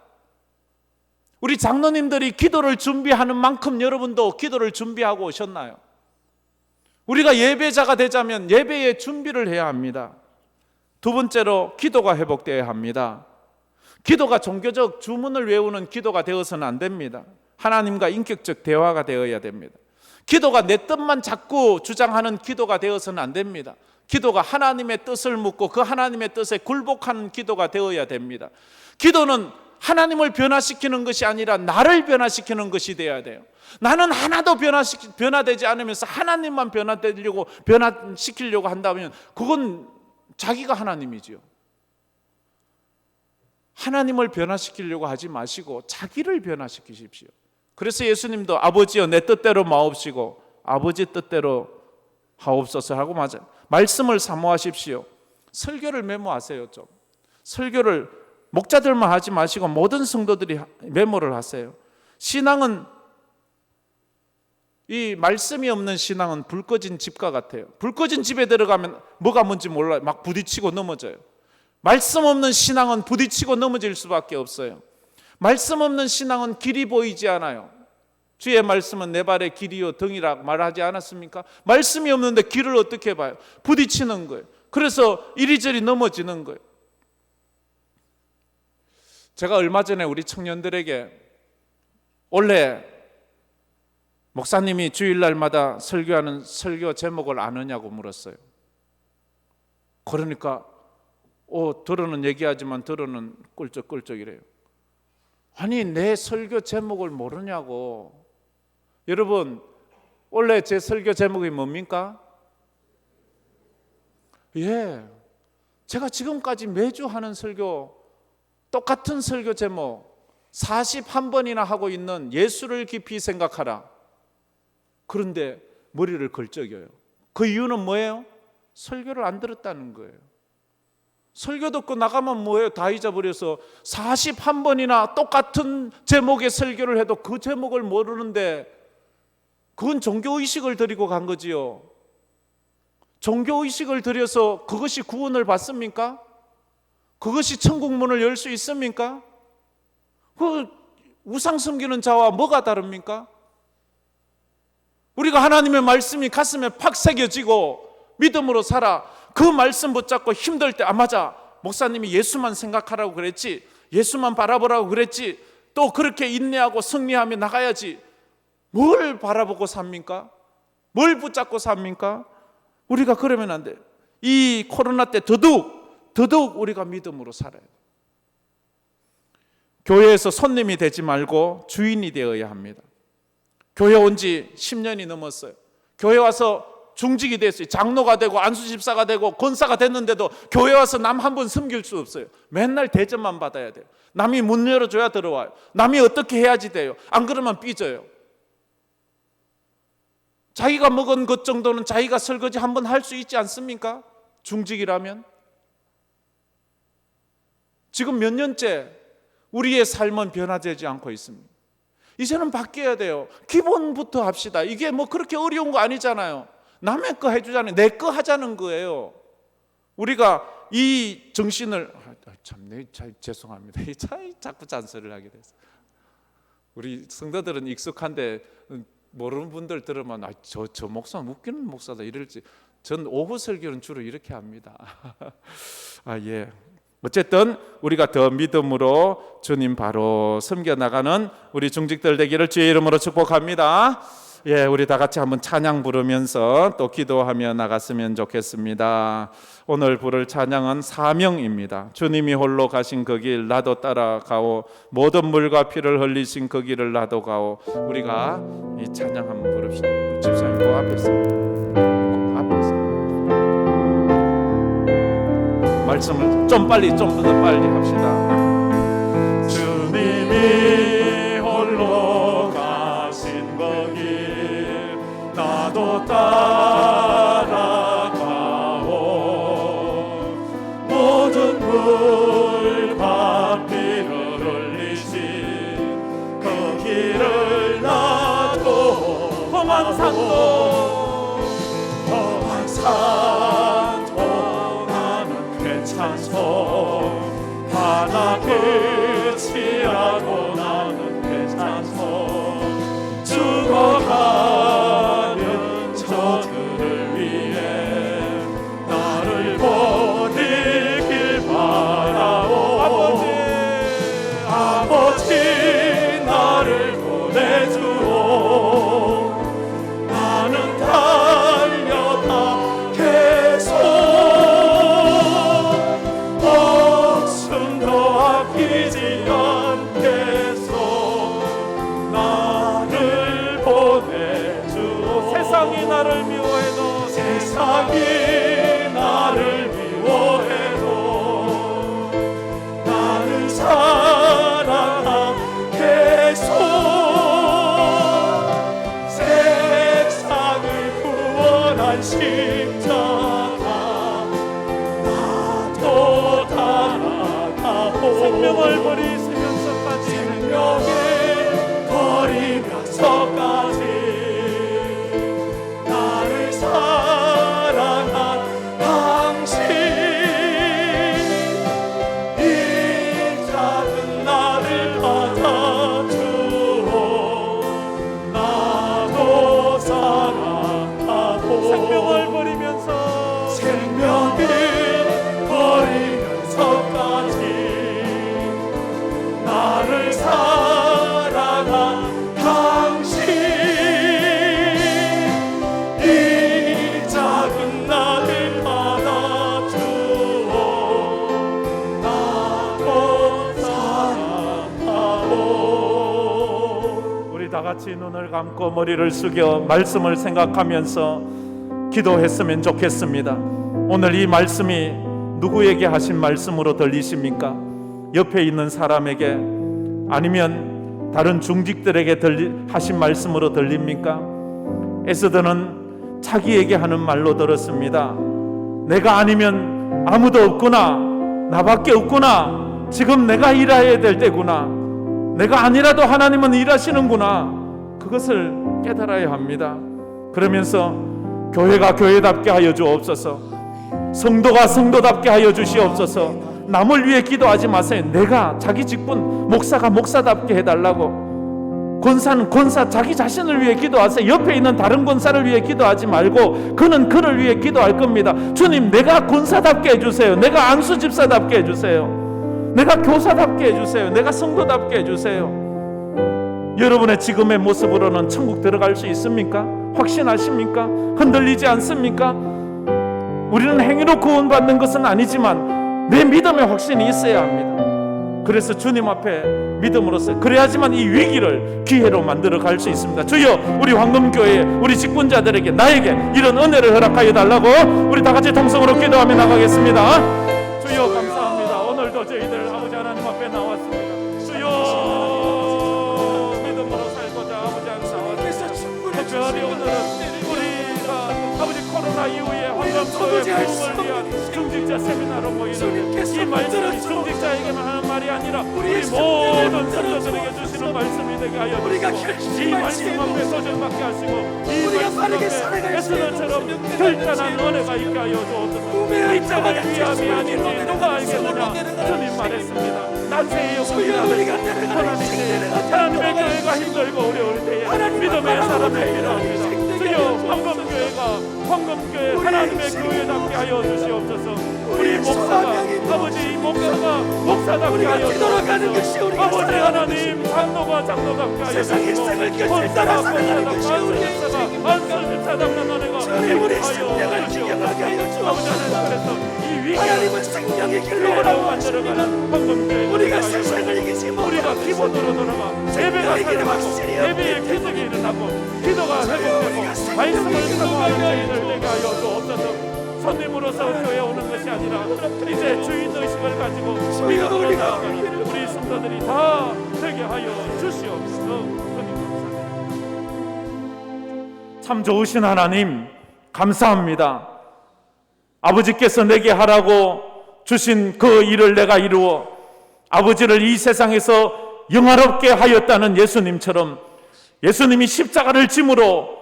우리 장로님들이 기도를 준비하는 만큼 여러분도 기도를 준비하고 오셨나요? 우리가 예배자가 되자면 예배의 준비를 해야 합니다. 두 번째로 기도가 회복되어야 합니다. 기도가 종교적 주문을 외우는 기도가 되어서는 안 됩니다. 하나님과 인격적 대화가 되어야 됩니다. 기도가 내 뜻만 자꾸 주장하는 기도가 되어서는 안 됩니다. 기도가 하나님의 뜻을 묻고 그 하나님의 뜻에 굴복하는 기도가 되어야 됩니다. 기도는 하나님을 변화시키는 것이 아니라 나를 변화시키는 것이 되어야 돼요. 나는 하나도 변화되지 않으면서 하나님만 변화시키려고 한다면 그건 자기가 하나님이지요. 하나님을 변화시키려고 하지 마시고 자기를 변화시키십시오. 그래서 예수님도 아버지여 내 뜻대로 마옵시고 아버지 뜻대로 하옵소서 하고 말씀을 사모하십시오. 설교를 메모하세요. 좀 설교를 목자들만 하지 마시고 모든 성도들이 메모를 하세요. 신앙은 이 말씀이 없는 신앙은 불 꺼진 집과 같아요. 불 꺼진 집에 들어가면 뭐가 뭔지 몰라요. 막 부딪히고 넘어져요. 말씀 없는 신앙은 부딪히고 넘어질 수밖에 없어요. 말씀 없는 신앙은 길이 보이지 않아요. 주의 말씀은 내 발의 길이요 등이라 말하지 않았습니까? 말씀이 없는데 길을 어떻게 봐요? 부딪히는 거예요. 그래서 이리저리 넘어지는 거예요. 제가 얼마 전에 우리 청년들에게 원래 목사님이 주일날마다 설교하는 설교 제목을 아느냐고 물었어요. 그러니까 들어는 얘기하지만 들어는 꿀쩍꿀쩍이래요. 아니 내 설교 제목을 모르냐고. 여러분 원래 제 설교 제목이 뭡니까? 제가 지금까지 매주 하는 설교 똑같은 설교 제목 41번이나 하고 있는 예수를 깊이 생각하라. 그런데 머리를 걸쩍여요. 그 이유는 뭐예요? 설교를 안 들었다는 거예요. 설교 듣고 나가면 뭐예요? 다 잊어버려서 41번이나 똑같은 제목의 설교를 해도 그 제목을 모르는데 그건 종교의식을 드리고 간 거지요. 종교의식을 드려서 그것이 구원을 받습니까? 그것이 천국문을 열 수 있습니까? 그 우상 섬기는 자와 뭐가 다릅니까? 우리가 하나님의 말씀이 가슴에 팍 새겨지고 믿음으로 살아. 그 말씀 붙잡고 힘들 때 맞아. 목사님이 예수만 생각하라고 그랬지. 예수만 바라보라고 그랬지. 또 그렇게 인내하고 승리하며 나가야지. 뭘 바라보고 삽니까? 뭘 붙잡고 삽니까? 우리가 그러면 안 돼요. 이 코로나 때 더더욱 우리가 믿음으로 살아야 돼요. 교회에서 손님이 되지 말고 주인이 되어야 합니다. 교회 온 지 10년이 넘었어요. 교회 와서 중직이 됐어요. 장로가 되고 안수집사가 되고 권사가 됐는데도 교회 와서 남 한 번 섬길 수 없어요. 맨날 대접만 받아야 돼요. 남이 문 열어줘야 들어와요. 남이 어떻게 해야지 돼요. 안 그러면 삐져요. 자기가 먹은 것 정도는 자기가 설거지 한 번 할 수 있지 않습니까? 중직이라면. 지금 몇 년째 우리의 삶은 변화되지 않고 있습니다. 이제는 바뀌어야 돼요. 기본부터 합시다. 이게 뭐 그렇게 어려운 거 아니잖아요. 남의 거 해주자는, 내 거 하자는 거예요. 우리가 이 정신을 죄송합니다. 자꾸 잔소리를 하게 돼서. 우리 성도들은 익숙한데 모르는 분들 들으면 저 목사는 웃기는 목사다 이럴지. 전 오후 설교는 주로 이렇게 합니다. 예. 어쨌든 우리가 더 믿음으로 주님 바로 섬겨나가는 우리 중직들 되기를 주의 이름으로 축복합니다. 예, 우리 다 같이 한번 찬양 부르면서 또 기도하며 나갔으면 좋겠습니다. 오늘 부를 찬양은 사명입니다. 주님이 홀로 가신 그 길 나도 따라가오, 모든 물과 피를 흘리신 그 길을 나도 가오. 우리가 이 찬양 한번 부릅시다. 집사님 그 앞에서 말씀을 좀 더 빨리 합시다. 주님이 홀로 가신 그 길 나도 따라가오, 모든 물과 피를 흘리신 그 길을 나도 험한 산도 괜찮소, 하나 끝이라도 나는 괜찮소. 죽어가는 저들을 위해 나를 버리길 바라오. 아버지 나를 보내주오. 나는 달려다 계속 아끼지 않겠소. 나를 보내주오. 세상이 나를 미워해도 나를 사랑하겠소. 세상을 구원한 십자가 나도 따라가오. 생명을 버리면서까지 나를 사랑한 당신, 이 작은 나를 받아주오. 나도 사랑하고 생명을 버리면서까지 나를 사랑한 당신, 이 작은 나를 받아주오. 나도 사랑하오. 우리 다 같이 눈을 감고 머리를 숙여 말씀을 생각하면서 기도했으면 좋겠습니다. 오늘 이 말씀이 누구에게 하신 말씀으로 들리십니까? 옆에 있는 사람에게, 아니면 다른 중직들에게 하신 말씀으로 들립니까? 에스더는 자기에게 하는 말로 들었습니다. 내가 아니면 아무도 없구나, 나밖에 없구나, 지금 내가 일해야 될 때구나, 내가 아니라도 하나님은 일하시는구나, 그것을 깨달아야 합니다. 그러면서 교회가 교회답게 하여 주옵소서, 성도가 성도답게 하여 주시옵소서. 남을 위해 기도하지 마세요. 내가 자기 직분, 목사가 목사답게 해달라고, 권사는 권사 자기 자신을 위해 기도하세요. 옆에 있는 다른 권사를 위해 기도하지 말고 그는 그를 위해 기도할 겁니다. 주님, 내가 권사답게 해주세요. 내가 안수 집사답게 해주세요. 내가 교사답게 해주세요. 내가 성도답게 해주세요. 여러분의 지금의 모습으로는 천국 들어갈 수 있습니까? 확신하십니까? 흔들리지 않습니까? 우리는 행위로 구원받는 것은 아니지만 내 믿음의 확신이 있어야 합니다. 그래서 주님 앞에 믿음으로써 그래야지만 이 위기를 기회로 만들어 갈 수 있습니다. 주여, 우리 황금교회 우리 직분자들에게, 나에게 이런 은혜를 허락하여 달라고 우리 다 같이 통성으로 기도하며 나가겠습니다. 주여, 감사합니다. 오늘도 저희들 아버지 하나님 앞에 나왔습니다. 주여, 믿음으로 살고자 아버지 하나님, 특별히 오늘은 우리가 아버지 코로나 이후에 황금교회 부흥을 위한 중직자 세미나로 모이는 이 말씀이 중직자에게만 하는 말이 아니라 우리 모든 성도들에게 주시는 말씀이 되게 하여 주시고, 이 말씀 앞에 도전받게 하시고, 이 말씀 앞에 에스더처럼 결단한 은혜가 있게 하여 주옵소서. 이 땅을 위함이 아닌지 누가 알겠느냐, 주님 말했습니다. 난세의 영혼이라 하나님의 교회가 힘들고 어려울 때에 믿음의 사람을 필요합니다. 주여, 황금교회가 황금교회 하나님의 교회답게 하여 주시옵소서. 우리 목사가 아버지 목사답게 하여 주시옵소서. 아버지 하나님 장로가 장로답게 하여 주시옵소서. 권사가 권사답게 안설사답는 은혜가 하여 주시옵소서. 아버지 하나님 그래서 이 위기를 생명의 교회라고 만들어가는 황금교회 우리가 세상을 이기지 우리가 기본으로 돌아가 예배가 살아나고 예배의 기적이 일어나고 기도가 회복되고 말씀을 사모하는 저희들 내게 하여 주옵소서. 손님으로서 교회에 오는 것이 아니라 이제 주인의식을 가지고 믿음으로 나아가는 우리 성도들이 다 되게 하여 주시옵소서. 참 좋으신 하나님 감사합니다. 아버지께서 내게 하라고 주신 그 일을 내가 이루어 아버지를 이 세상에서 영화롭게 하였다는 예수님처럼 예수님이 십자가를 짐으로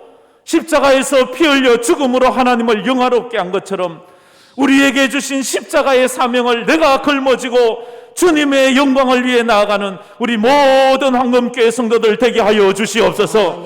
십자가에서 피 흘려 죽음으로 하나님을 영화롭게 한 것처럼 우리에게 주신 십자가의 사명을 내가 걸머지고 주님의 영광을 위해 나아가는 우리 모든 황금교회 성도들 되게 하여 주시옵소서.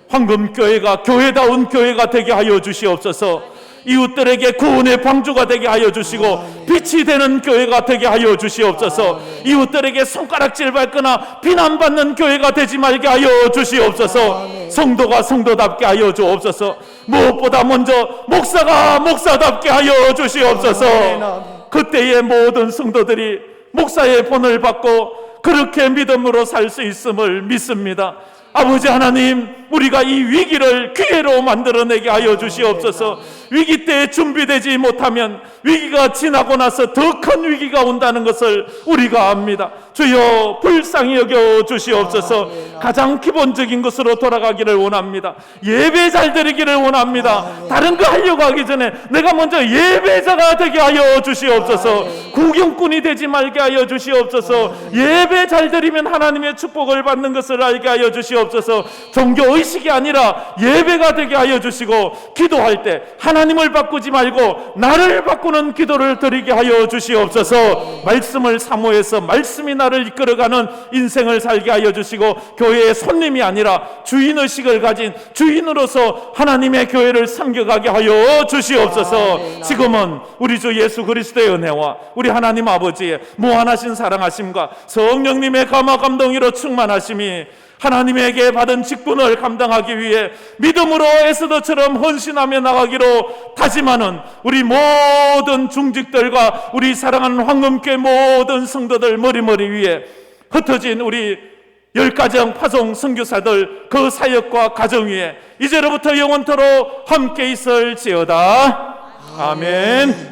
황금교회가 교회다운 교회가 되게 하여 주시옵소서. 이웃들에게 구원의 방주가 되게 하여 주시고 빛이 되는 교회가 되게 하여 주시옵소서. 이웃들에게 손가락질 밟거나 비난받는 교회가 되지 말게 하여 주시옵소서. 성도가 성도답게 하여 주옵소서. 무엇보다 먼저 목사가 목사답게 하여 주시옵소서. 그때의 모든 성도들이 목사의 본을 받고 그렇게 믿음으로 살 수 있음을 믿습니다. 아버지 하나님, 우리가 이 위기를 기회로 만들어내게 하여 주시옵소서. 위기 때 준비되지 못하면 위기가 지나고 나서 더 큰 위기가 온다는 것을 우리가 압니다. 주여 불쌍히 여겨 주시옵소서. 가장 기본적인 것으로 돌아가기를 원합니다. 예배 잘 드리기를 원합니다. 다른 거 하려고 하기 전에 내가 먼저 예배자가 되게 하여 주시옵소서. 구경꾼이 되지 말게 하여 주시옵소서. 예배 잘 드리면 하나님의 축복을 받는 것을 알게 하여 주시옵소서. 종교의식이 아니라 예배가 되게 하여 주시고 기도할 때 하나님을 바꾸지 말고 나를 바꾸는 기도를 드리게 하여 주시옵소서. 말씀을 사모해서 말씀이 나를 이끌어가는 인생을 살게 하여 주시고 교회의 손님이 아니라 주인의식을 가진 주인으로서 하나님의 교회를 섬겨가게 하여 주시옵소서. 지금은 우리 주 예수 그리스도의 은혜와 우리 하나님 아버지의 무한하신 사랑하심과 성령님의 감화 감동으로 충만하심이 하나님에게 받은 직분을 감당하기 위해 믿음으로 에스더처럼 헌신하며 나가기로 다짐하는 우리 모든 중직들과 우리 사랑하는 황금교회 모든 성도들 머리머리 위에 흩어진 우리 10가정 파송 선교사들 그 사역과 가정 위에 이제로부터 영원토록 함께 있을지어다. 아멘.